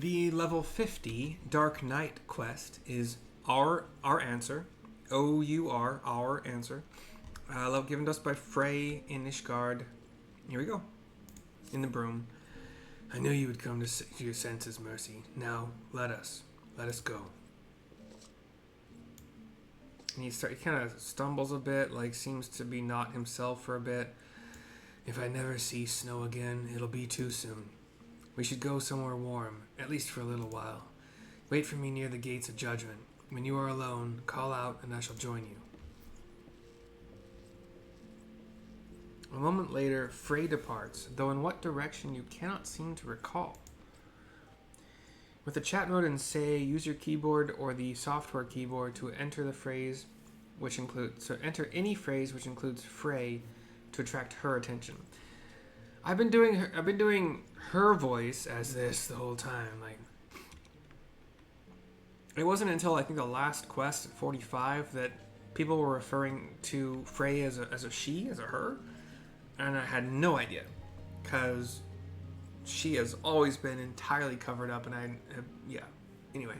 The level 50 Dark Knight quest is our answer. O-U-R, our answer. Love given to us by Fray in Ishgard. Here we go. In the broom. I knew you would come to your senses, Mercy. Now, let us go. And he kind of stumbles a bit, like seems to be not himself for a bit. If I never see snow again, it'll be too soon. We should go somewhere warm, at least for a little while. Wait for me near the gates of judgment. When you are alone, call out and I shall join you. A moment later, Fray departs, though in what direction you cannot seem to recall. With the chat mode and say, use your keyboard or the software keyboard to enter the phrase, which includes enter any phrase which includes Fray to attract her attention. I've been doing her voice as this the whole time. Like, it wasn't until I think the last quest at 45 that people were referring to Fray as a she, as a her, and I had no idea, because she has always been entirely covered up, and anyway.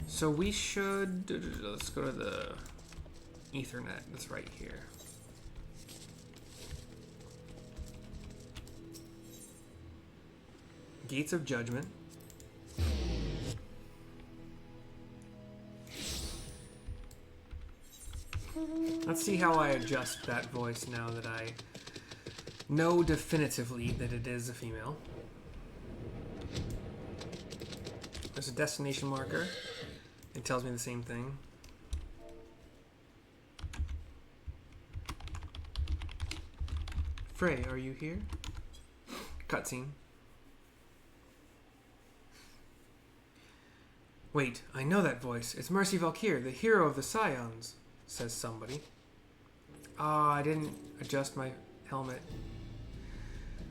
So we should, let's go to the Ethernet that's right here. Gates of Judgment. Let's see how I adjust that voice now that I know definitively that it is a female. There's a destination marker. It tells me the same thing. Fray, are you here? Cutscene. Wait, I know that voice. It's Mercy Valkyr, the hero of the Scions, says somebody. I didn't adjust my helmet.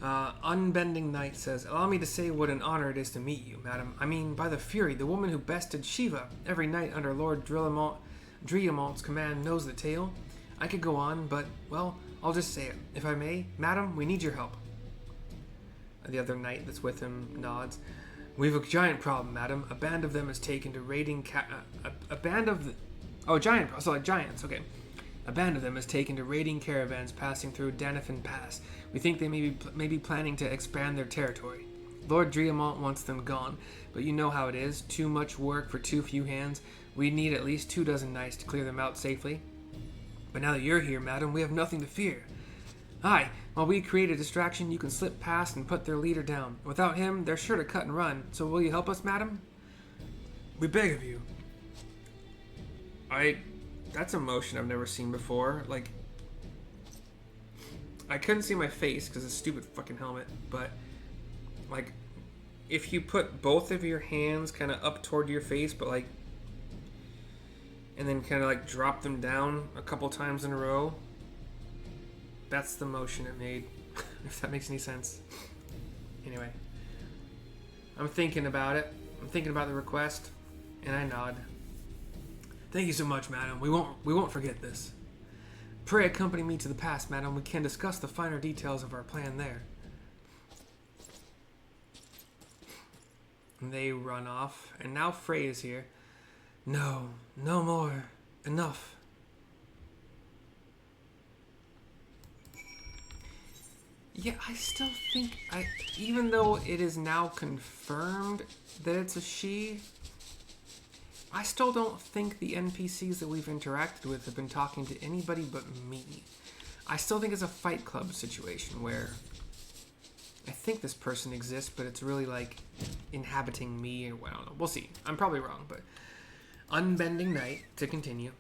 Unbending Knight says, allow me to say what an honor it is to meet you, madam. I mean, by the Fury, the woman who bested Shiva every night under Lord Driamont's command knows the tale. I could go on, but, well, I'll just say it. If I may, madam, we need your help. The other knight that's with him nods. We've a giant problem, madam. A band of them is taken to raiding giants, okay. A band of them is taken to raiding caravans passing through Danafin Pass. We think they may be planning to expand their territory. Lord Driamont wants them gone, but you know how it is. Too much work for too few hands. We need at least 24 knights to clear them out safely. But now that you're here, madam, we have nothing to fear. Aye, while we create a distraction, you can slip past and put their leader down. Without him, they're sure to cut and run. So will you help us, madam? We beg of you. That's a motion I've never seen before. Like, I couldn't see my face because of the stupid fucking helmet, but, like, if you put both of your hands kind of up toward your face, but, like, and then kind of, like, drop them down a couple times in a row, that's the motion it made, if that makes any sense. Anyway, I'm thinking about it. I'm thinking about the request, and I nod. Thank you so much, madam. We won't forget this. Pray accompany me to the past, madam. We can discuss the finer details of our plan there. And they run off, and now Fray is here. No more. Enough. Yeah, I still think, even though it is now confirmed that it's a she, I still don't think the NPCs that we've interacted with have been talking to anybody but me. I still think it's a Fight Club situation where I think this person exists, but it's really like inhabiting me, and I don't know. We'll see. I'm probably wrong, but Unbending Knight, to continue.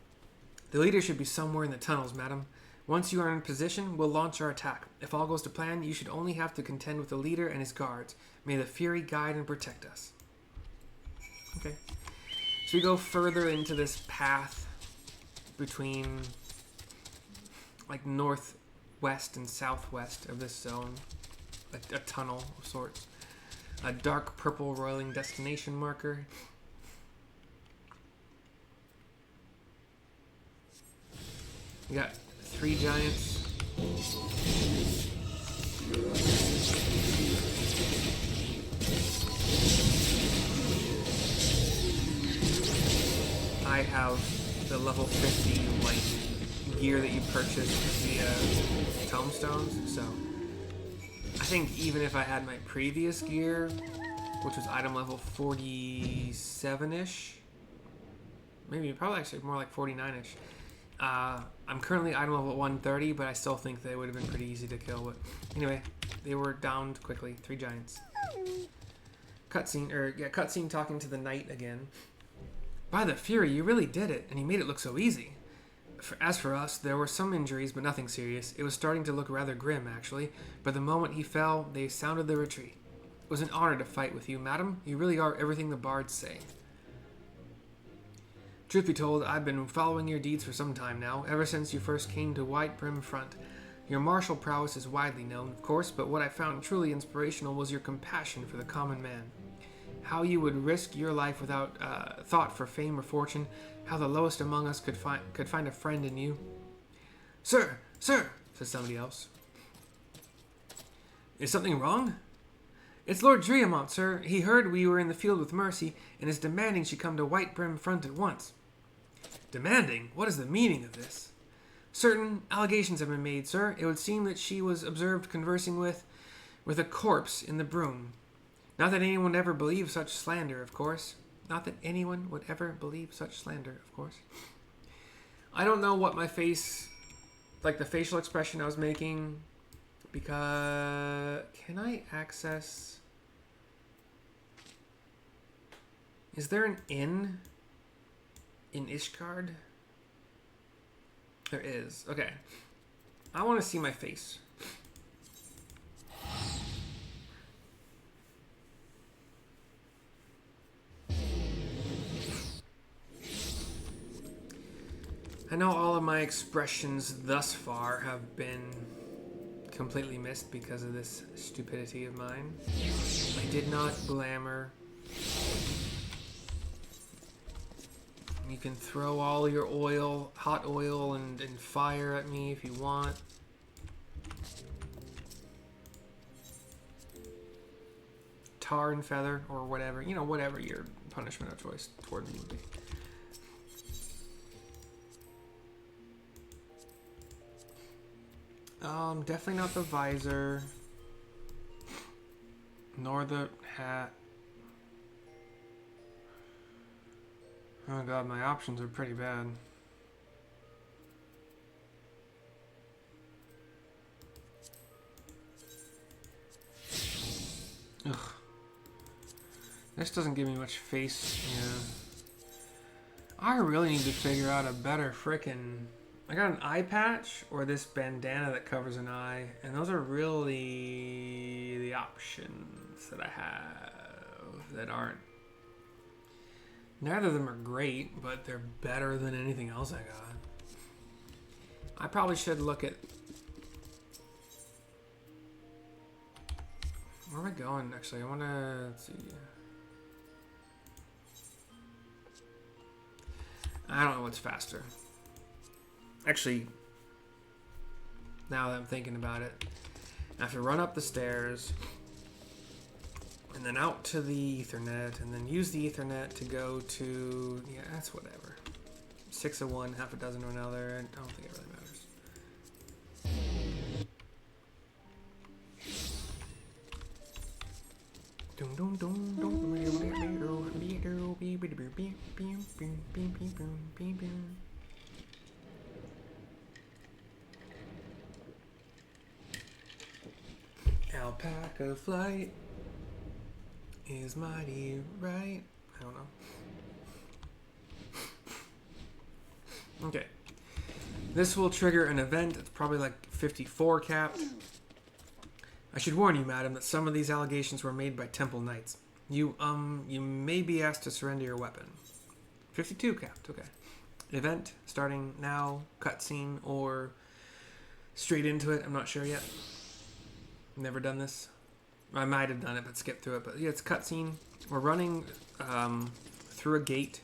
The leader should be somewhere in the tunnels, madam. Once you are in position, we'll launch our attack. If all goes to plan, you should only have to contend with the leader and his guards. May the Fury guide and protect us. Okay. So we go further into this path between, like, northwest and southwest of this zone. A tunnel of sorts. A dark purple roiling destination marker. We got 3 giants. have the level 50 like gear that you purchase via tomestones. So I think even if I had my previous gear, which was item level 47-ish, maybe probably actually more like 49-ish. I'm currently item level 130, but I still think they would have been pretty easy to kill. But anyway, they were downed quickly. 3 giants. Cutscene talking to the knight again. By the Fury, you really did it, and you made it look so easy. As for us, there were some injuries, but nothing serious. It was starting to look rather grim, actually, but the moment he fell, they sounded the retreat. It was an honor to fight with you, madam. You really are everything the bards say. Truth be told, I've been following your deeds for some time now, ever since you first came to White Brim Front. Your martial prowess is widely known, of course, but what I found truly inspirational was your compassion for the common man. How you would risk your life without thought for fame or fortune, how the lowest among us could find a friend in you. Sir, says somebody else. Is something wrong? It's Lord Driamont, sir. He heard we were in the field with Mercy, and is demanding she come to White Brim Front at once. Demanding? What is the meaning of this? Certain allegations have been made, sir. It would seem that she was observed conversing with a corpse in the broom. Not that anyone would ever believe such slander, of course. Not that anyone would ever believe such slander, of course. I don't know what my face, like the facial expression I was making, because... Can I access... Is there an inn in Ishgard? There is. Okay. I want to see my face. I know all of my expressions thus far have been completely missed because of this stupidity of mine. I did not glamour. You can throw all your oil, hot oil, and fire at me if you want. Tar and feather, or whatever. You know, whatever your punishment of choice toward me would be. Definitely not the visor. Nor the hat. Oh god, my options are pretty bad. Ugh. This doesn't give me much face, yeah. I really need to figure out a better frickin'... I got an eye patch or this bandana that covers an eye, and those are really the options that I have that aren't. Neither of them are great, but they're better than anything else I got. I probably should look at... Where am I going, actually? I want to... Let's see. I don't know what's faster. Actually, now that I'm thinking about it, I have to run up the stairs and then out to the Ethernet and then use the Ethernet to go to, yeah, that's whatever. 6 of one, half a dozen of another. I don't think it really matters. Alpaca flight is mighty right. I don't know. Okay. This will trigger an event. It's probably like 54 capped. I should warn you, madam, that some of these allegations were made by temple knights. You may be asked to surrender your weapon. 52 capped. Okay. Event starting now, cutscene, or straight into it. I'm not sure yet. Never done this. I might have done it, but skipped through it. But yeah, it's cutscene. We're running through a gate.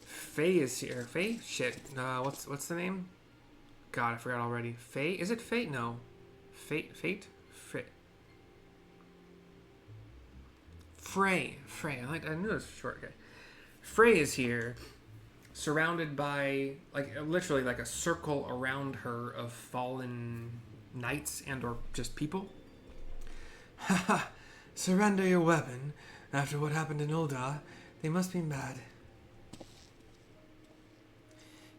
Fray is here. Fray? Shit. What's the name? God, I forgot already. Fray? Is it Fate? No. Fate? Fray. Fray. I knew it was short. Okay. Fray is here. surrounded by, like, literally like a circle around her of fallen knights and or just people. Haha, surrender your weapon. After what happened in Uldar, they must be mad.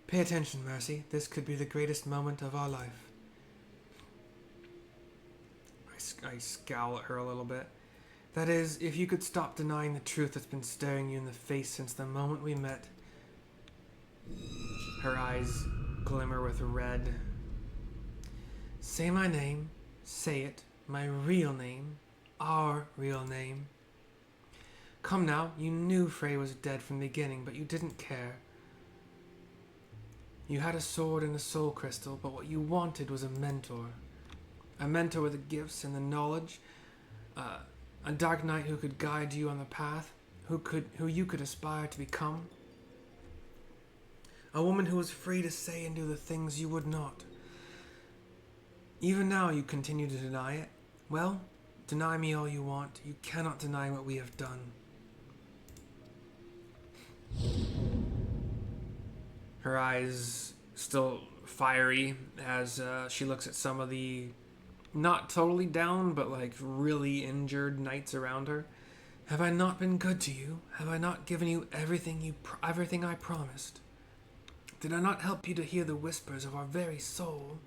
Pay attention, Mercy. This could be the greatest moment of our life. I scowl at her a little bit. That is, if you could stop denying the truth that's been staring you in the face since the moment we met. Her eyes glimmer with red. Say my name. Say it. My real name. Our real name. Come now, you knew Fray was dead from the beginning, but you didn't care. You had a sword and a soul crystal, but what you wanted was a mentor. A mentor with the gifts and the knowledge. A dark knight who could guide you on the path, who you could aspire to become. A woman who was free to say and do the things you would not. Even now you continue to deny it. Well, deny me all you want. You cannot deny what we have done. Her eyes still fiery as she looks at some of the not totally down, but like really injured knights around her. Have I not been good to you? Have I not given you everything I promised? Did I not help you to hear the whispers of our very soul?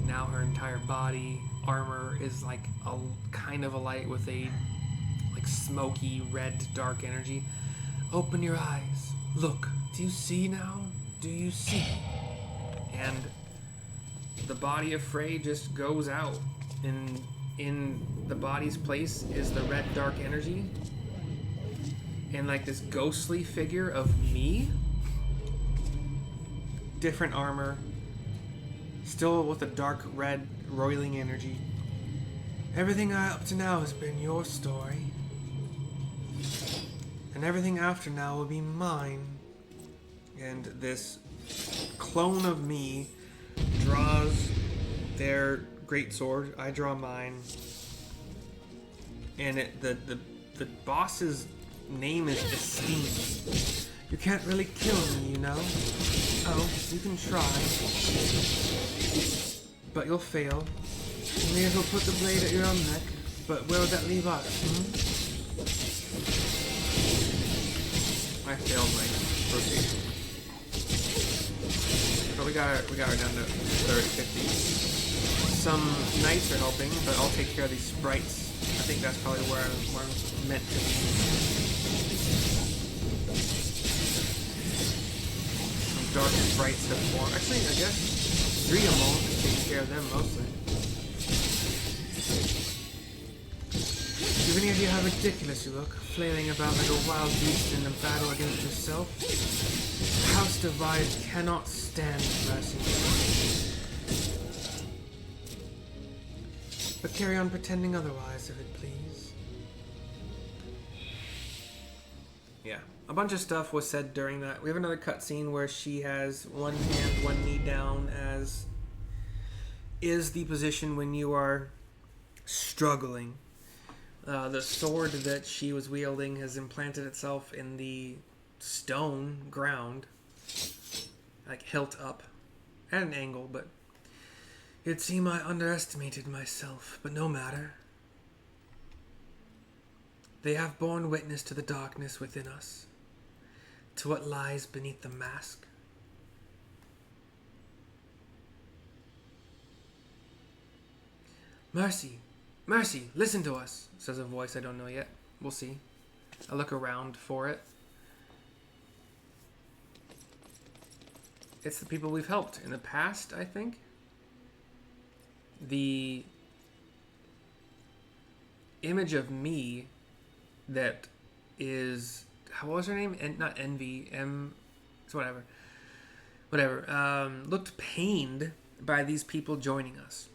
Now her entire body armor is like a kind of alight with a like smoky red dark energy. Open your eyes. Look. Do you see now? Do you see? And the body of Fray just goes out. And in the body's place is the red dark energy. And like this ghostly figure of me. Different armor. Still with a dark red roiling energy. Everything up to now has been your story. And everything after now will be mine. And this clone of me draws their great sword. I draw mine. And the boss's name is Esteem. You can't really kill me, you know. Oh, you can try. But you'll fail. You may as well put the blade at your own neck. But where would that leave us, I failed my rotation. But we got her down to 50. Some knights are helping, but I'll take care of these sprites. I think that's probably where I'm meant to be. Some dark sprites have formed. Actually, I guess 3 of them all taking care of them mostly. Do any of you how ridiculous you look, flailing about like a wild beast in a battle against yourself? The house divided cannot stand mercy. But carry on pretending otherwise, if it please. Yeah, a bunch of stuff was said during that. We have another cutscene where she has one hand, one knee down, as is the position when you are struggling. The sword that she was wielding has implanted itself in the stone ground, like hilt up, at an angle, but It'd seem I underestimated myself, but no matter. They have borne witness to the darkness within us, to what lies beneath the mask. Mercy, Mercy, listen to us, says a voice I don't know yet. We'll see. I look around for it. It's the people we've helped in the past, I think. The image of me that is, how was her name? Not Envy, it's whatever. Looked pained by these people joining us.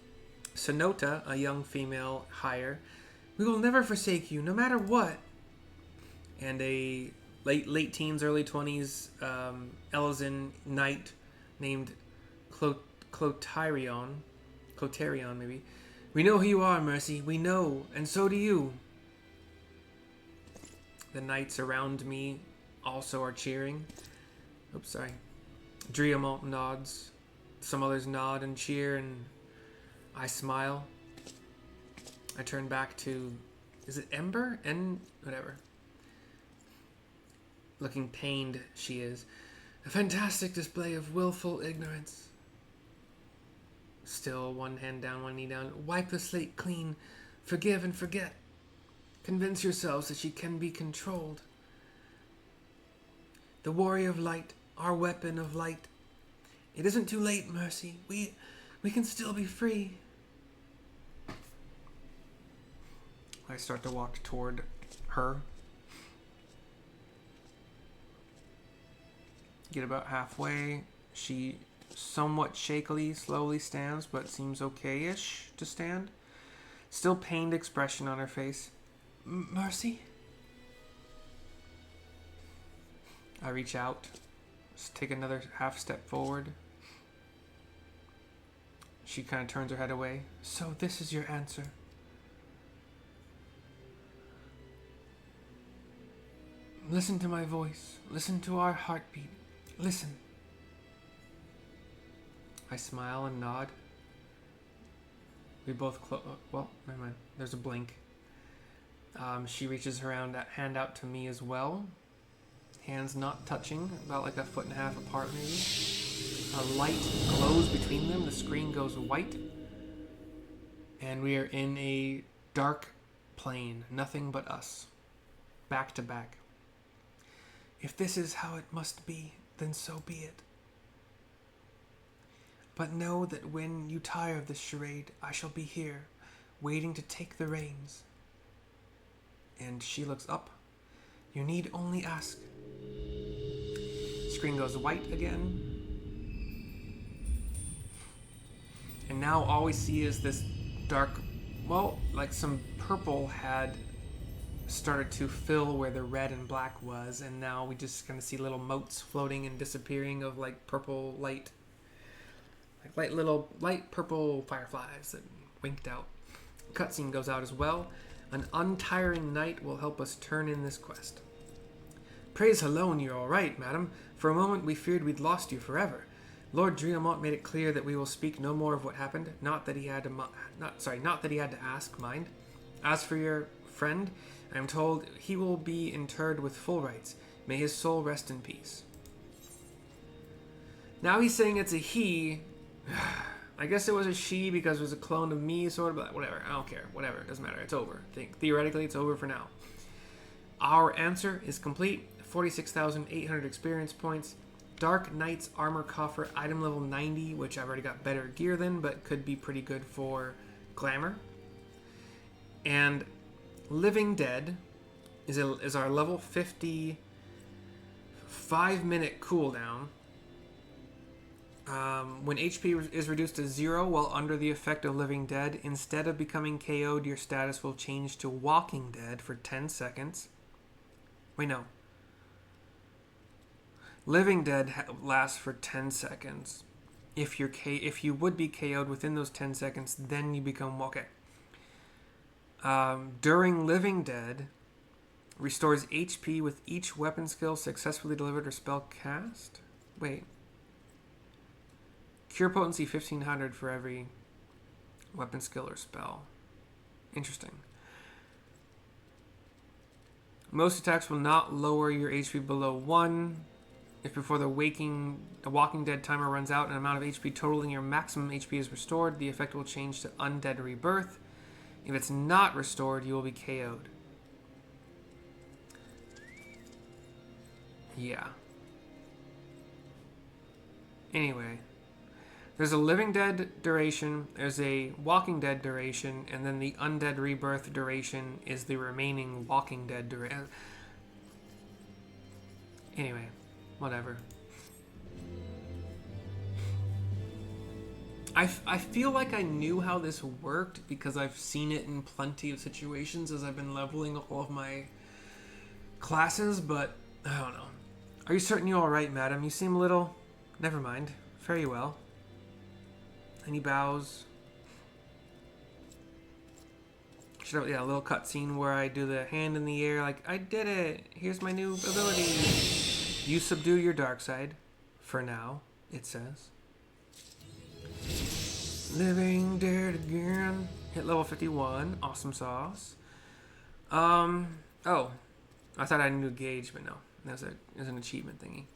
Sonota, a young female hire, we will never forsake you, no matter what. And a late teens, early 20s Elizan knight named Clotarion maybe. We know who you are, Mercy. We know, and so do you. The knights around me also are cheering. Oops, sorry. Driamont nods. Some others nod and cheer, and I smile. I turn back to... Is it Ember? Whatever. Looking pained, she is. A fantastic display of willful ignorance. Still, one hand down, one knee down. Wipe the slate clean. Forgive and forget. Convince yourselves that she can be controlled. The warrior of light, our weapon of light. It isn't too late, Mercy. We can still be free. I start to walk toward her. Get about halfway. She somewhat shakily, slowly stands, but seems okay-ish to stand. Still pained expression on her face. Mercy? I reach out. Just take another half step forward. She kind of turns her head away. So this is your answer. Listen to my voice. Listen to our heartbeat. Listen. I smile and nod. We both well, never mind. There's a blink. She reaches her hand out to me as well. Hands not touching, about like 1.5 feet apart maybe. A light glows between them. The screen goes white. And we are in a dark plane. Nothing but us. Back to back. If this is how it must be, then so be it. But know that when you tire of this charade, I shall be here, waiting to take the reins. And she looks up. You need only ask. Screen goes white again. And now all we see is this dark, well, like some purple had started to fill where the red and black was, and now we just kind of see little motes floating and disappearing of like purple light. Like light purple fireflies that winked out. Cutscene goes out as well. An untiring night will help us turn in this quest. Praise alone, you're all right, madam. For a moment we feared we'd lost you forever. Lord Driamont made it clear that we will speak no more of what happened. Not that he had to ask, mind. As for your friend, I am told he will be interred with full rites. May his soul rest in peace. Now he's saying it's a he. I guess it was a she because it was a clone of me, sort of, but whatever. I don't care. Whatever. It doesn't matter. It's over. Theoretically, it's over for now. Our answer is complete. 46,800 experience points. Dark Knight's Armor Coffer, item level 90, which I've already got better gear than, but could be pretty good for glamour. And Living Dead is our level 50 5-minute cooldown. When HP is reduced to 0 while under the effect of Living Dead, instead of becoming KO'd, your status will change to Walking Dead for 10 seconds. Wait, no. Living Dead lasts for 10 seconds. If you would be KO'd within those 10 seconds, then you become okay. During Living Dead, restores HP with each weapon skill successfully delivered or spell cast. Wait. Cure potency 1500 for every weapon skill or spell. Interesting. Most attacks will not lower your HP below 1. If before the Walking Dead timer runs out, an amount of HP totaling your maximum HP is restored, the effect will change to Undead Rebirth. If it's not restored, you will be KO'd. Yeah. Anyway. There's a Living Dead duration, there's a Walking Dead duration, and then the Undead Rebirth duration is the remaining Walking Dead duration. Anyway, whatever. I feel like I knew how this worked because I've seen it in plenty of situations as I've been leveling all of my classes, but I don't know. Are you certain you're alright, madam? You seem a little... Never mind. Fare you well. And he bows. Should have, yeah, a little cutscene where I do the hand in the air, like, I did it! Here's my new ability! You subdue your dark side. For now, it says. Living dead again. Hit level 51. Awesome sauce. Oh. I thought I knew gauge, but no. That's an achievement thingy.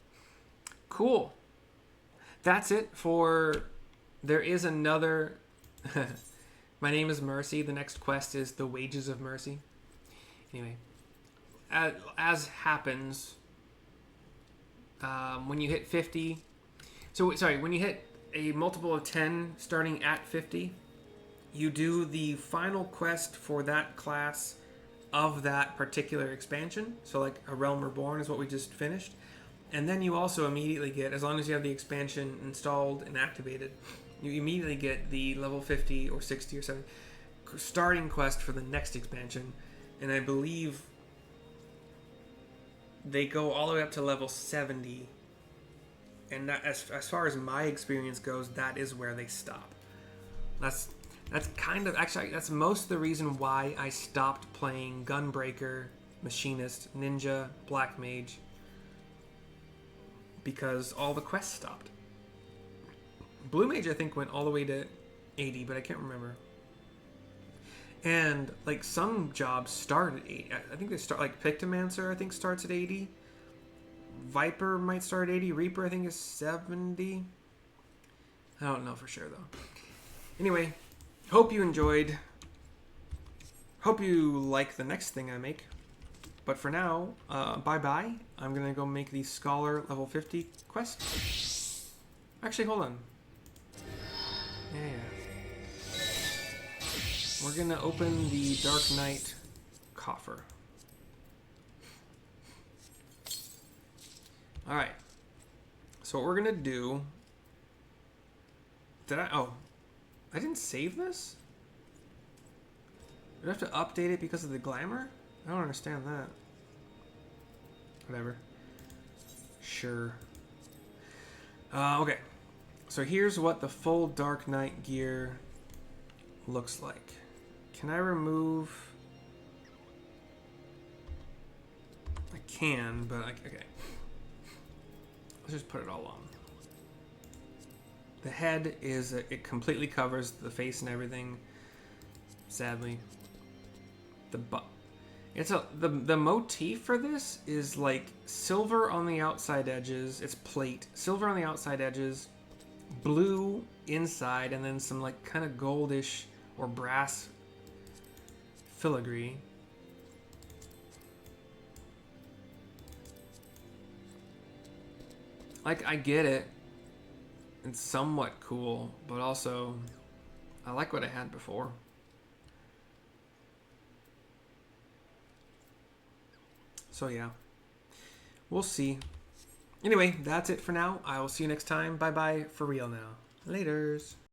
Cool. That's it for... There is another... My name is Mercy. The next quest is The Wages of Mercy. Anyway. As happens... when you hit 50... when you hit a multiple of 10 starting at 50, you do the final quest for that class of that particular expansion. So like A Realm Reborn is what we just finished. And then you also immediately get, as long as you have the expansion installed and activated, you immediately get the level 50 or 60 or 70 starting quest for the next expansion. And I believe they go all the way up to level 70. And that, as far as my experience goes, that is where they stop. That's kind of... Actually, that's most of the reason why I stopped playing Gunbreaker, Machinist, Ninja, Black Mage. Because all the quests stopped. Blue Mage, I think, went all the way to 80, but I can't remember. And, like, some jobs start at 80. I think they start... Like, Pictomancer, I think, starts at 80. Viper might start at 80. Reaper, I think, is 70. I don't know for sure, though. Anyway, hope you enjoyed. Hope you like the next thing I make. But for now, bye-bye. I'm going to go make the Scholar level 50 quest. Actually, hold on. Yeah. We're going to open the Dark Knight coffer. Alright. So what we're going to do... I didn't save this? Did I have to update it because of the glamour? I don't understand that. Whatever. Sure. Okay. So here's what the full Dark Knight gear looks like. Can I remove... I can, but... Okay. Let's just put it all on. The head is... It completely covers the face and everything. Sadly. The motif for this is like silver on the outside edges. It's plate. Silver on the outside edges. Blue inside. And then some like kind of goldish or brass filigree. Like, I get it. It's somewhat cool. But also, I like what I had before. So yeah, we'll see. Anyway, that's it for now. I will see you next time. Bye-bye for real now. Laters.